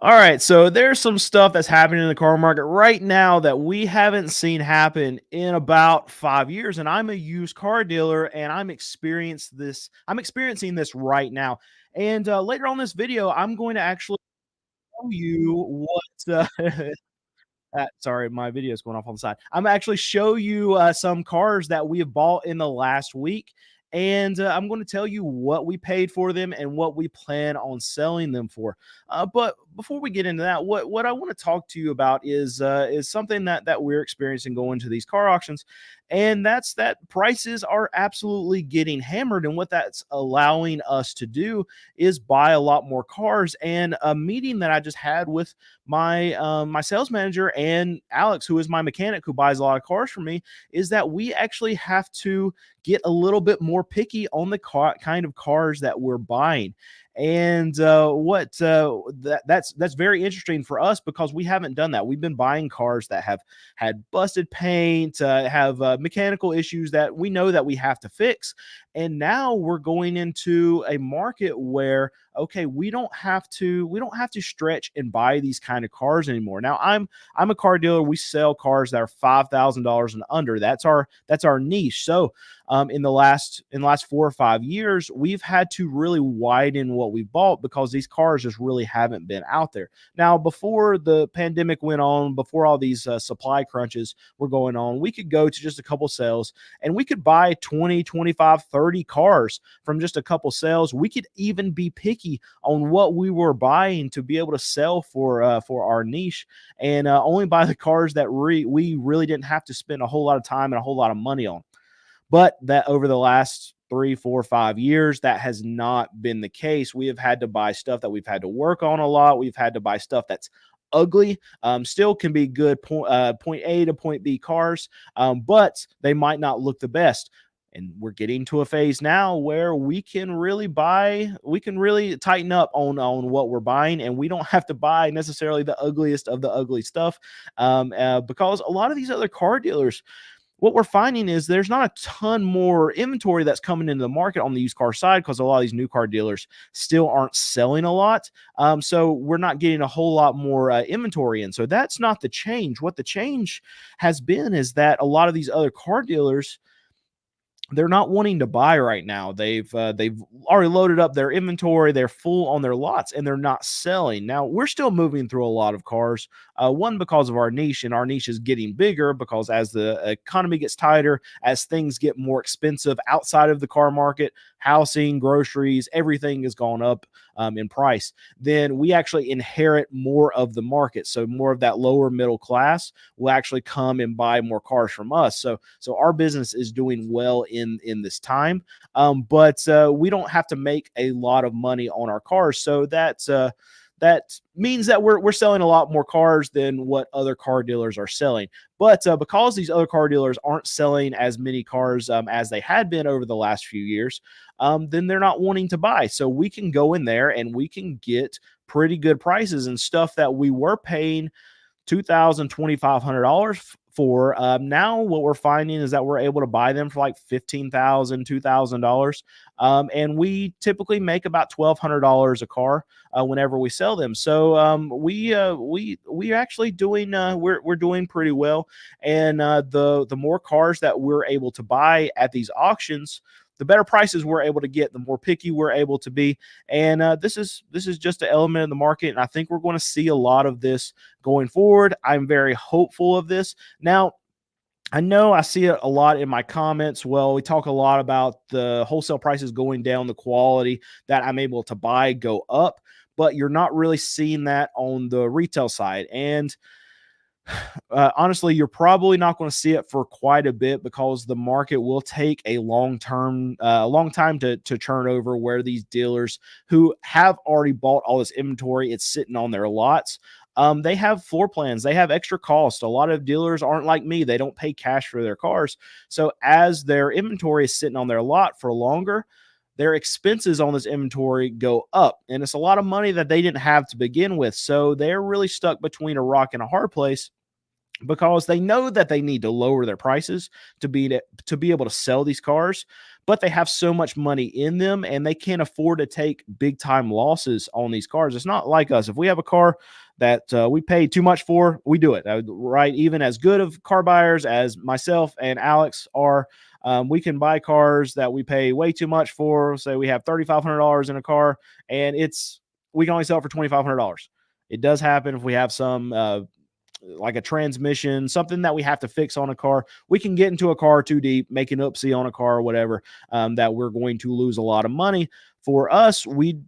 All right, so there's some stuff that's happening in the car market right now that we haven't seen happen in about 5 years, and I'm a used car dealer, and I'm experiencing this right now. And later on this video, I'm going to actually show you what sorry, my video is going off on the side. I'm actually show you some cars that we have bought in the last week, and I'm going to tell you what we paid for them and what we plan on selling them for. But before we get into that, what I want to talk to you about is something that we're experiencing going to these car auctions, and that's that prices are absolutely getting hammered, and what that's allowing us to do is buy a lot more cars. And a meeting that I just had with my sales manager and Alex, who is my mechanic who buys a lot of cars from me, is that we actually have to get a little bit more picky on the kind of cars that we're buying. And that's very interesting for us because we haven't done that. We've been buying cars that have had busted paint, have mechanical issues that we know that we have to fix. And now we're going into a market where, okay, we don't have to stretch and buy these kind of cars anymore. Now I'm a car dealer. We sell cars that are $5,000 and under. That's our niche. So in the last 4 or 5 years, we've had to really widen what we bought because these cars just really haven't been out there. Now, before the pandemic went on, before all these supply crunches were going on, we could go to just a couple sales and we could buy 20, 25, 30 cars from just a couple sales. We could even be picky on what we were buying to be able to sell for our niche, and only buy the cars that we really didn't have to spend a whole lot of time and a whole lot of money on. But that over the last 3, 4, 5 years, that has not been the case. We have had to buy stuff that we've had to work on a lot. We've had to buy stuff that's ugly, still can be good point A to point B cars, but they might not look the best. And we're getting to a phase now where we can really tighten up on what we're buying, and we don't have to buy necessarily the ugliest of the ugly stuff, because a lot of these other car dealers, what we're finding is there's not a ton more inventory that's coming into the market on the used car side because a lot of these new car dealers still aren't selling a lot. So we're not getting a whole lot more inventory in. So that's not the change. What the change has been is that a lot of these other car dealers, they're not wanting to buy right now. They've already loaded up their inventory. They're full on their lots, and they're not selling. Now we're still moving through a lot of cars. One, because of our niche, and our niche is getting bigger because as the economy gets tighter, as things get more expensive outside of the car market, housing, groceries, everything has gone up in price. Then we actually inherit more of the market. So more of that lower middle class will actually come and buy more cars from us. So our business is doing well in this time, but we don't have to make a lot of money on our cars. So that means that we're selling a lot more cars than what other car dealers are selling. But because these other car dealers aren't selling as many cars as they had been over the last few years, then they're not wanting to buy. So we can go in there and we can get pretty good prices and stuff that we were paying $2,000, $2,500 for. Now what we're finding is that we're able to buy them for like $15,000, $2,000, and we typically make about $1,200 a car whenever we sell them. So we actually doing we're doing pretty well, and the more cars that we're able to buy at these auctions, the better prices we're able to get, the more picky we're able to be. And this is just an element of the market, and I think we're going to see a lot of this going forward. I'm very hopeful of this. Now, I know I see it a lot in my comments. Well, we talk a lot about the wholesale prices going down, the quality that I'm able to buy go up, but you're not really seeing that on the retail side. And honestly, you're probably not going to see it for quite a bit because the market will take a long time to turn over, where these dealers who have already bought all this inventory, it's sitting on their lots. They have floor plans, they have extra costs. A lot of dealers aren't like me. They don't pay cash for their cars. So as their inventory is sitting on their lot for longer, their expenses on this inventory go up, and it's a lot of money that they didn't have to begin with. So they're really stuck between a rock and a hard place because they know that they need to lower their prices to be able to sell these cars, but they have so much money in them and they can't afford to take big time losses on these cars. It's not like us. If we have a car that we pay too much for, we do it, right? Even as good of car buyers as myself and Alex are, we can buy cars that we pay way too much for. Say we have $3,500 in a car, and we can only sell it for $2,500. It does happen if we have some like a transmission, something that we have to fix on a car. We can get into a car too deep, make an oopsie on a car or whatever, that we're going to lose a lot of money. For us, we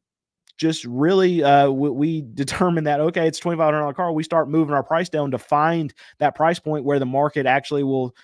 just really we determine that, okay, it's $2,500 car. We start moving our price down to find that price point where the market actually will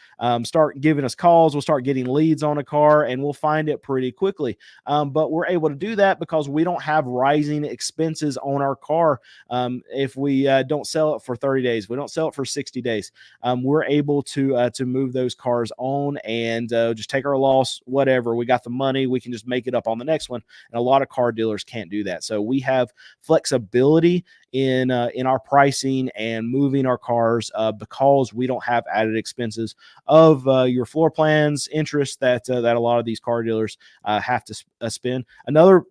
start giving us calls. We'll start getting leads on a car, and we'll find it pretty quickly. But we're able to do that because we don't have rising expenses on our car. If we don't sell it for 30 days, we don't sell it for 60 days, we're able to move those cars on and just take our loss, whatever. We got the money, we can just make it up on the next one. And a lot of car dealers can't do that. So we have flexibility in our pricing and moving our cars because we don't have added expenses of your floor plans, interest that a lot of these car dealers have to spend. Another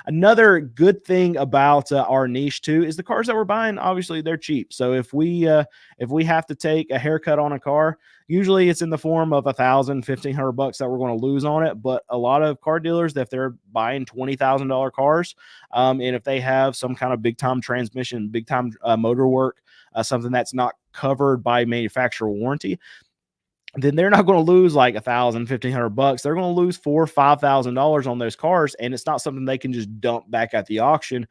another good thing about our niche too is the cars that we're buying, obviously they're cheap. So if we have to take a haircut on a car, usually it's in the form of $1,000-$1,500 that we're going to lose on it. But a lot of car dealers, if they're buying $20,000 cars, and if they have some kind of big time transmission, big time motor work, something that's not covered by manufacturer warranty, then they're not going to lose like $1,000-$1,500. They're going to lose $4,000 or $5,000 on those cars, and it's not something they can just dump back at the auction,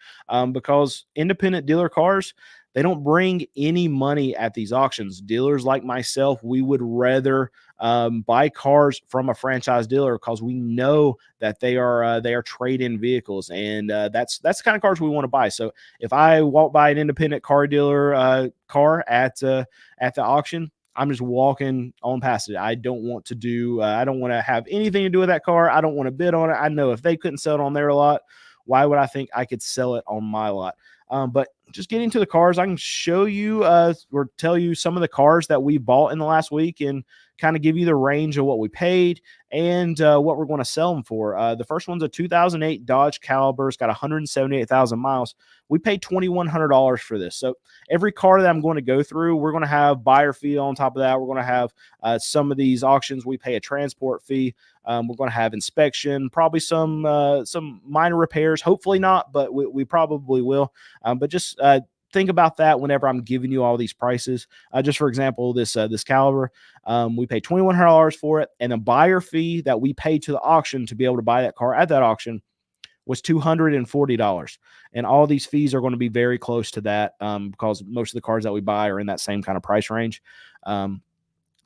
because independent dealer cars, they don't bring any money at these auctions. Dealers like myself, we would rather buy cars from a franchise dealer because we know that they are trade-in vehicles, and that's the kind of cars we want to buy. So if I walk by an independent car dealer car at the auction, I'm just walking on past it. I don't want to have anything to do with that car. I don't want to bid on it. I know if they couldn't sell it on their lot, why would I think I could sell it on my lot? But just getting to the cars, I can show you or tell you some of the cars that we bought in the last week and kind of give you the range of what we paid and what we're going to sell them for. The first one's a 2008 Dodge Caliber. It's got 178,000 miles. We paid $2,100 for this. So every car that I'm going to go through, we're going to have buyer fee on top of that. We're going to have some of these auctions, we pay a transport fee. We're going to have inspection, probably some minor repairs. Hopefully not, but we probably will. But just think about that whenever I'm giving you all these prices. Just for example, this Caliber, we paid $2,100 for it, and the buyer fee that we paid to the auction to be able to buy that car at that auction was $240. And all these fees are going to be very close to that, because most of the cars that we buy are in that same kind of price range.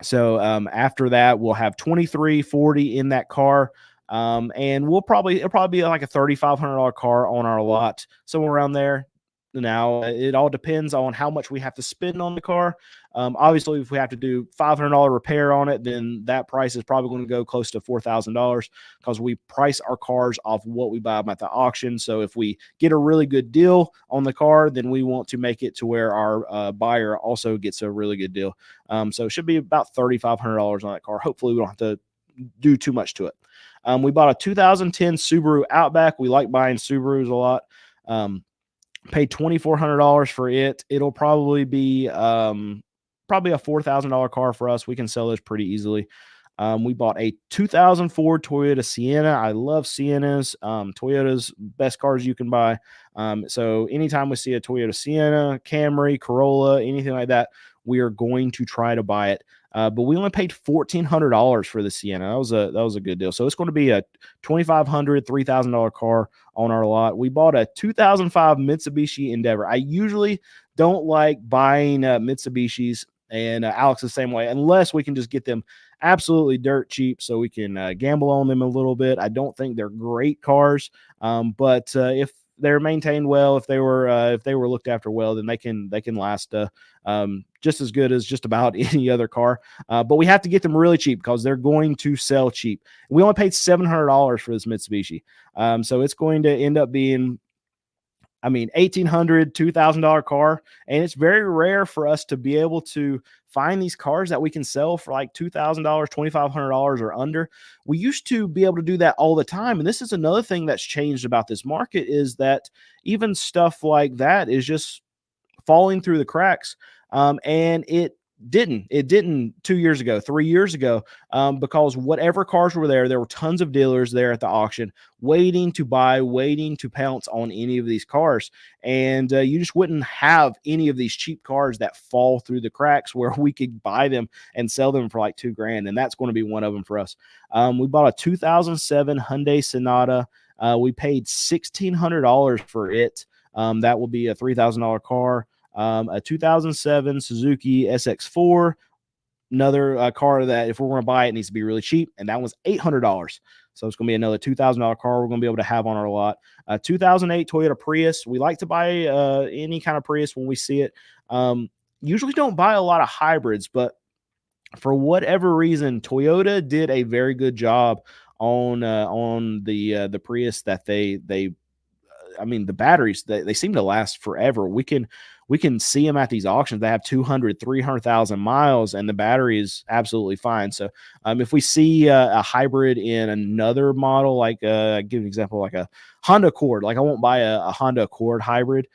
So after that, we'll have $2,340 in that car. And it'll probably be like a $3,500 car on our lot, somewhere around there. Now, it all depends on how much we have to spend on the car. Obviously, if we have to do $500 repair on it, then that price is probably going to go close to $4,000 because we price our cars off what we buy them at the auction. So if we get a really good deal on the car, then we want to make it to where our buyer also gets a really good deal. So it should be about $3,500 on that car. Hopefully, we don't have to do too much to it. We bought a 2010 Subaru Outback. We like buying Subarus a lot. Paid $2,400 for it. It'll probably be probably a $4,000 car for us. We can sell this pretty easily. We bought a 2004 Toyota Sienna. I love Siennas. Toyota's best cars you can buy. So anytime we see a Toyota Sienna, Camry, Corolla, anything like that, we are going to try to buy it. But we only paid $1,400 for the Sienna. That was a good deal. So it's going to be a $2,500, $3,000 car on our lot. We bought a 2005 Mitsubishi Endeavor. I usually don't like buying Mitsubishis, and Alex the same way, unless we can just get them absolutely dirt cheap so we can gamble on them a little bit. I don't think they're great cars, but if they're maintained well, if they were looked after well, then they can last just as good as just about any other car. But we have to get them really cheap because they're going to sell cheap. We only paid $700 for this Mitsubishi, so it's going to end up being I mean, $1,800, $2,000 car. And it's very rare for us to be able to find these cars that we can sell for like $2,000, $2,500 or under. We used to be able to do that all the time. And this is another thing that's changed about this market is that even stuff like that is just falling through the cracks. And it didn't 2 years ago, 3 years ago, because whatever cars were there were tons of dealers there at the auction waiting to buy, waiting to pounce on any of these cars. And you just wouldn't have any of these cheap cars that fall through the cracks where we could buy them and sell them for like $2,000. And that's going to be one of them for us. We bought a 2007 Hyundai Sonata. We paid $1,600 for it. That will be a $3,000 car. A 2007 Suzuki SX4, another car that if we're going to buy it needs to be really cheap, and that was $800. So it's going to be another $2,000 car we're going to be able to have on our lot. 2008 Toyota Prius. We like to buy any kind of Prius when we see it. Usually don't buy a lot of hybrids, but for whatever reason, Toyota did a very good job on the Prius that they I mean, the batteries, they seem to last forever. We can see them at these auctions. They have 200, 300,000 miles, and the battery is absolutely fine. So if we see a hybrid in another model, like give an example, like a Honda Accord, like I won't buy a Honda Accord hybrid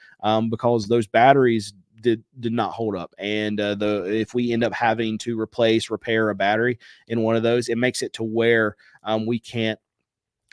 because those batteries did not hold up. And if we end up having to repair a battery in one of those, it makes it to where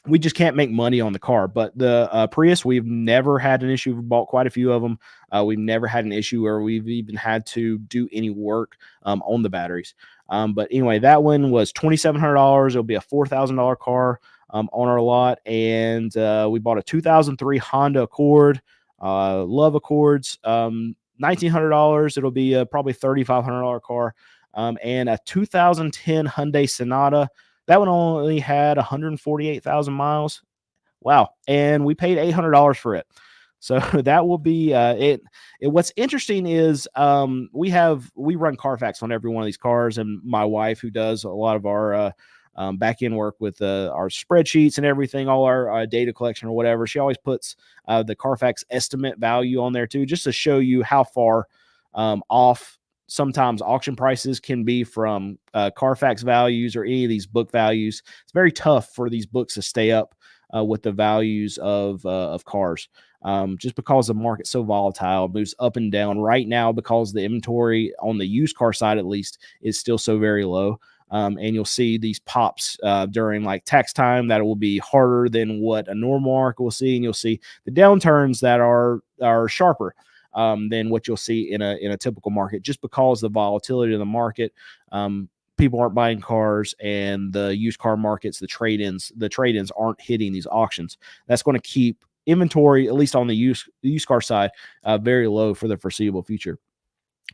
we just can't make money on the car. But the Prius, we've never had an issue. We've bought quite a few of them. We've never had an issue where we've even had to do any work on the batteries. But anyway, that one was $2,700. It'll be a $4,000 car on our lot. And we bought a 2003 Honda Accord. Love Accords. $1,900. It'll be probably $3,500 car. And a 2010 Hyundai Sonata. That one only had 148,000 miles. Wow. And we paid $800 for it. So that will be it. What's interesting is we run Carfax on every one of these cars, and my wife, who does a lot of our back end work with our spreadsheets and everything, all our data collection or whatever, she always puts the Carfax estimate value on there too, just to show you how far off sometimes auction prices can be from Carfax values or any of these book values. It's very tough for these books to stay up with the values of cars, just because the market's so volatile, moves up and down right now because the inventory on the used car side, at least, is still so very low. And you'll see these pops during like tax time that will be harder than what a normal market will see. And you'll see the downturns that are sharper than what you'll see in a typical market, just because the volatility of the market. People aren't buying cars, and the used car markets, the trade-ins aren't hitting these auctions. That's going to keep inventory, at least on the used car side, very low for the foreseeable future.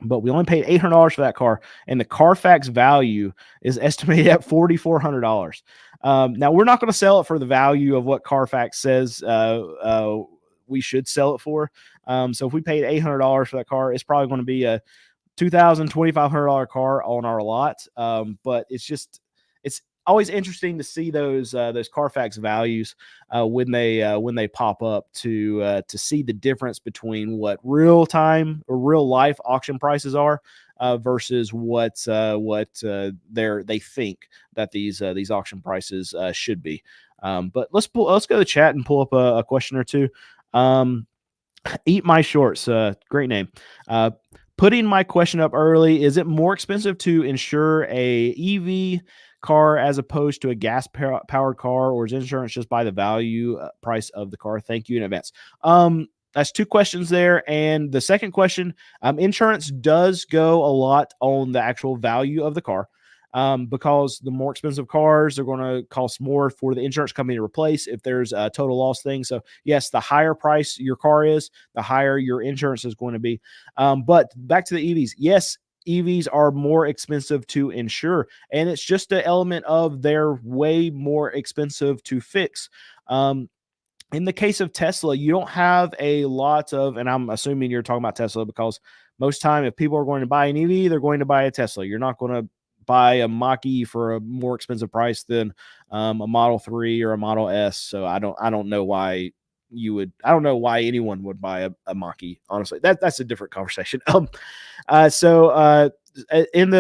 But we only paid $800 for that car, and the Carfax value is estimated at $4,400. Now, we're not going to sell it for the value of what Carfax says we should sell it for. So if we paid $800 for that car, it's probably going to be a $2,000, $2,500 car on our lot. But it's always interesting to see those Carfax values when they pop up to see the difference between what real time or real life auction prices are versus what they think that these auction prices should be. But let's go to the chat and pull up a question or two. Eat My Shorts, great name. Putting my question up early: is it more expensive to insure a EV car as opposed to a gas powered car, or is insurance just by the value price of the car? Thank you in advance. That's two questions there. And the second question, insurance does go a lot on the actual value of the car. Because the more expensive cars are going to cost more for the insurance company to replace if there's a total loss thing. So yes, the higher price your car is, the higher your insurance is going to be. But back to the EVs. Yes, EVs are more expensive to insure, and it's just an element of they're way more expensive to fix. In the case of Tesla, you don't have a lot of, and I'm assuming you're talking about Tesla, because most time if people are going to buy an EV, they're going to buy a Tesla. You're not going to buy a Mach-E for a more expensive price than a Model 3 or a Model S. So I don't know why I don't know why anyone would buy a Mach-E, honestly. That's a different conversation. So when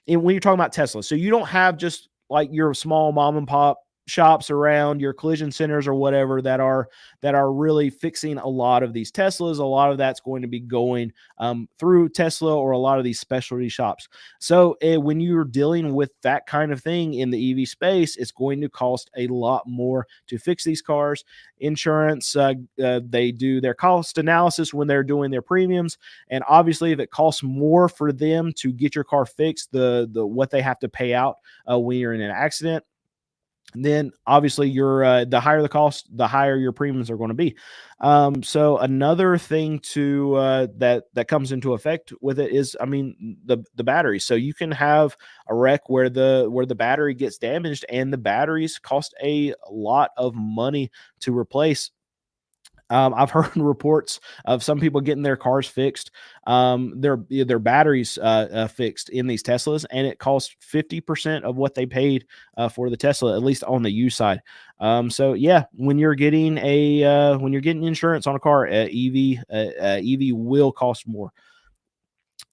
you're talking about Tesla, so you don't have just like your small mom and pop shops around your collision centers or whatever that are really fixing a lot of these Teslas. A lot of that's going to be going through Tesla or a lot of these specialty shops. So when you're dealing with that kind of thing in the EV space, it's going to cost a lot more to fix these cars. Insurance, they do their cost analysis when they're doing their premiums, and obviously, if it costs more for them to get your car fixed, the what they have to pay out when you're in an accident, then obviously the higher the cost, the higher your premiums are going to be. So another thing that comes into effect with it is, I mean, the battery. So you can have a wreck where the battery gets damaged, and the batteries cost a lot of money to replace. I've heard reports of some people getting their cars fixed, their batteries fixed in these Teslas, and it costs 50% of what they paid for the Tesla, at least on the used side. So yeah, when you're getting insurance on a car, EV will cost more.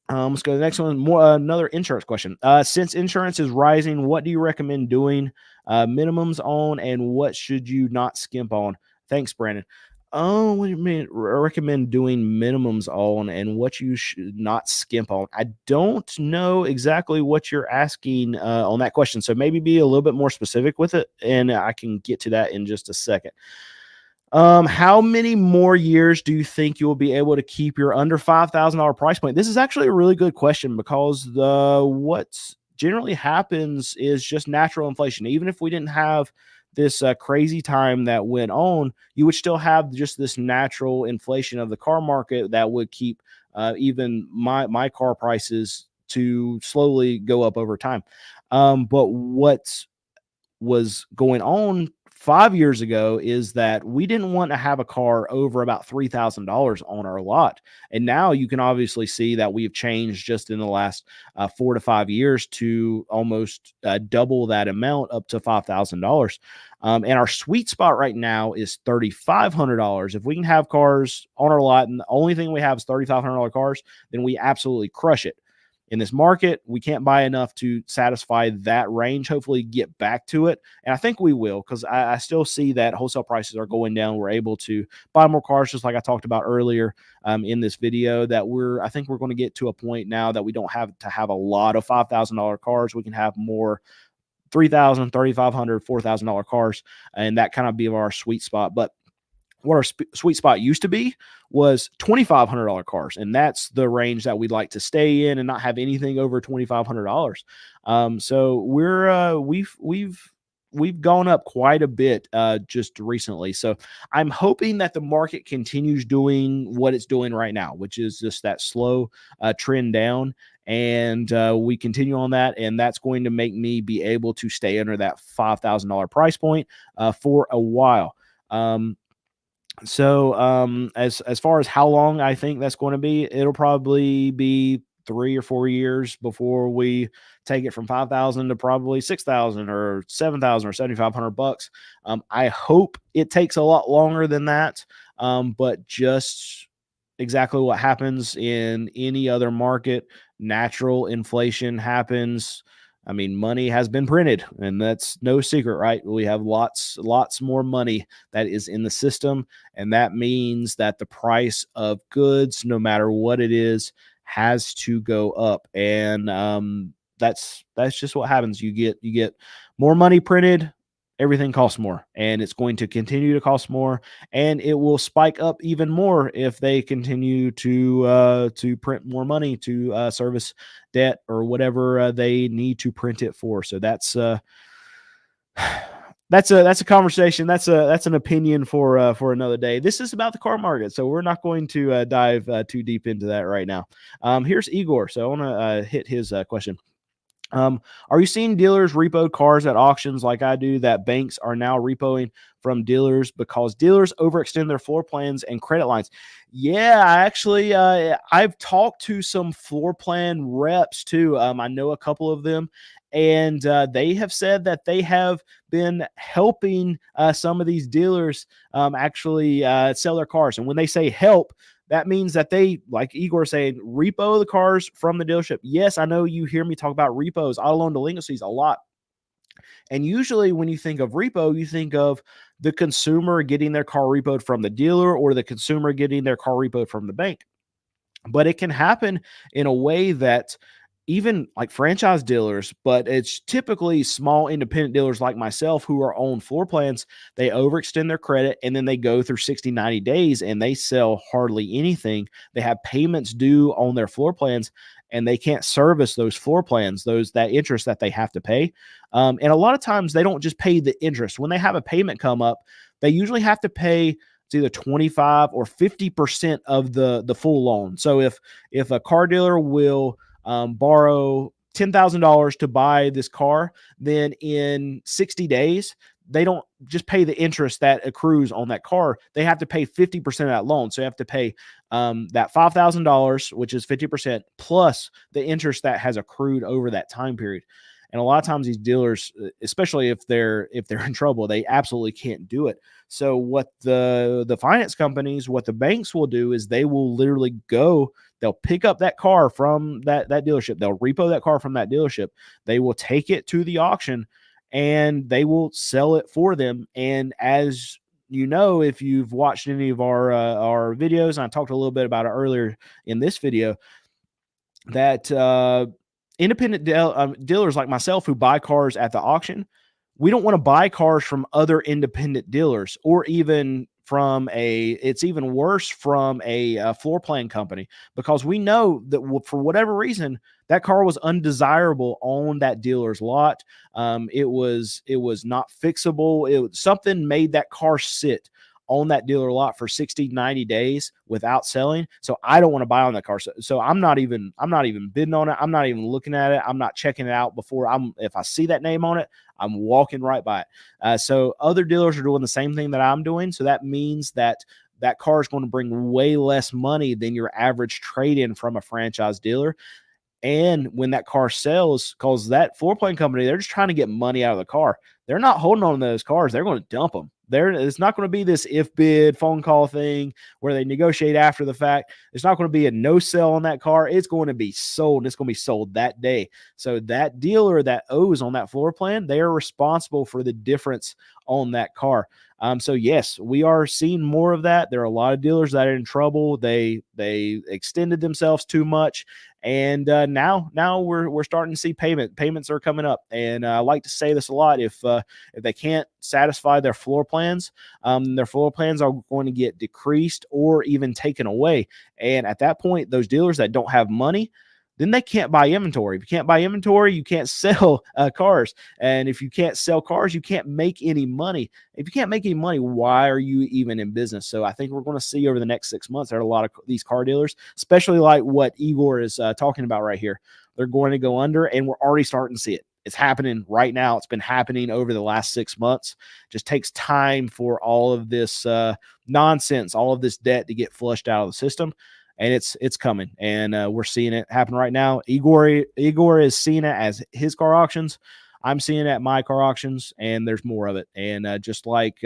Let's go to the next one. Another insurance question. Since insurance is rising, what do you recommend doing minimums on, and what should you not skimp on? Thanks, Brandon. Oh, what do you mean? Recommend doing minimums on, and what you should not skimp on? I don't know exactly what you're asking on that question, so maybe be a little bit more specific with it, and I can get to that in just a second. How many more years do you think you'll be able to keep your under $5,000 price point? This is actually a really good question, because what generally happens is just natural inflation. Even if we didn't have this crazy time that went on, you would still have just this natural inflation of the car market that would keep even my car prices to slowly go up over time. But what was going on 5 years ago is that we didn't want to have a car over about $3,000 on our lot. And now you can obviously see that we've changed just in the last 4 to 5 years to almost double that amount, up to $5,000. And our sweet spot right now is $3,500. If we can have cars on our lot and the only thing we have is $3,500 cars, then we absolutely crush it. In this market, we can't buy enough to satisfy that range. Hopefully get back to it. And I think we will, because I still see that wholesale prices are going down. We're able to buy more cars, just like I talked about earlier in this video, that I think we're going to get to a point now that we don't have to have a lot of $5,000 cars. We can have more $3,000, $3,500, $4,000 cars, and that kind of be our sweet spot. But what our sweet spot used to be was $2,500 cars, and that's the range that we'd like to stay in and not have anything over $2,500. So we've gone up quite a bit just recently. So I'm hoping that the market continues doing what it's doing right now, which is just that slow trend down. And we continue on that, and that's going to make me be able to stay under that $5,000 price point for a while. So as far as how long I think that's going to be, it'll probably be 3 or 4 years before we take it from 5,000 to probably 6,000 or 7,000 or $7,500. I hope it takes a lot longer than that. But just exactly what happens in any other market, natural inflation happens. I mean, money has been printed, and that's no secret, right? We have lots more money that is in the system, and that means that the price of goods, no matter what it is, has to go up. And that's just what happens. You get more money printed, everything costs more, and it's going to continue to cost more, and it will spike up even more if they continue to print more money to service debt or whatever they need to print it for. So that's a conversation. That's an opinion for another day. This is about the car market, so we're not going to dive too deep into that right now. Here's Igor. So I want to hit his question. Are you seeing dealers repo cars at auctions like I do, that banks are now repoing from dealers because dealers overextend their floor plans and credit lines? Yeah, actually, I've talked to some floor plan reps too. I know a couple of them, And they have said that they have been helping some of these dealers actually sell their cars. And when they say help, that means that they, like Igor saying, repo the cars from the dealership. Yes, I know you hear me talk about repos, auto loan delinquencies a lot. And usually when you think of repo, you think of the consumer getting their car repoed from the dealer or the consumer getting their car repoed from the bank. But it can happen in a way that even like franchise dealers, but it's typically small independent dealers like myself who are on floor plans. They overextend their credit and then they go through 60, 90 days and they sell hardly anything. They have payments due on their floor plans and they can't service those floor plans, that interest that they have to pay. And a lot of times they don't just pay the interest. When they have a payment come up, they usually have to pay it's either 25 or 50% of the full loan. So if a car dealer will borrow $10,000 to buy this car, then in 60 days, they don't just pay the interest that accrues on that car. They have to pay 50% of that loan. So you have to pay that $5,000, which is 50%, plus the interest that has accrued over that time period. And a lot of times these dealers, especially if they're in trouble, they absolutely can't do it. So what the finance companies, what the banks will do is they will literally they'll pick up that car from that dealership. They'll repo that car from that dealership. They will take it to the auction and they will sell it for them. And as you know, if you've watched any of our videos, and I talked a little bit about it earlier in this video, that independent dealers like myself who buy cars at the auction, we don't want to buy cars from other independent dealers or even it's even worse from a floor plan company, because we know that for whatever reason that car was undesirable on that dealer's lot. It was not fixable. Something made that car sit on that dealer lot for 60, 90 days without selling. So I don't want to buy on that car. So I'm not even bidding on it. I'm not even looking at it. I'm not checking it out before if I see that name on it, I'm walking right by it. So other dealers are doing the same thing that I'm doing. So that means that car is going to bring way less money than your average trade-in from a franchise dealer. And when that car sells, because that floor plan company, they're just trying to get money out of the car. They're not holding on to those cars. They're going to dump them. It's not going to be this if bid phone call thing where they negotiate after the fact. It's not going to be a no sell on that car. It's going to be sold. It's going to be sold that day. So that dealer that owes on that floor plan, they are responsible for the difference on that car. So yes, we are seeing more of that. There are a lot of dealers that are in trouble. They extended themselves too much. And now we're starting to see payments are coming up. And I like to say this a lot. If they can't satisfy their floor plans are going to get decreased or even taken away. And at that point, those dealers that don't have money, then they can't buy inventory. If you can't buy inventory, you can't sell cars. And if you can't sell cars, you can't make any money. If you can't make any money, why are you even in business? So I think we're going to see over the next 6 months, there are a lot of these car dealers, especially like what Igor is talking about right here. They're going to go under, and we're already starting to see it. It's happening right now. It's been happening over the last 6 months. Just takes time for all of this nonsense, all of this debt to get flushed out of the system. And it's coming, and we're seeing it happen right now. Igor is seeing it as his car auctions. I'm seeing it at my car auctions, and there's more of it. And just like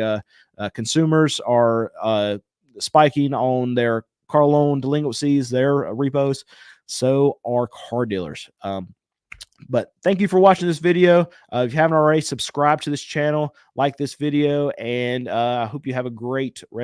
consumers are spiking on their car loan delinquencies, their repos, so are car dealers. But thank you for watching this video. If you haven't already, subscribe to this channel, like this video, and I hope you have a great rest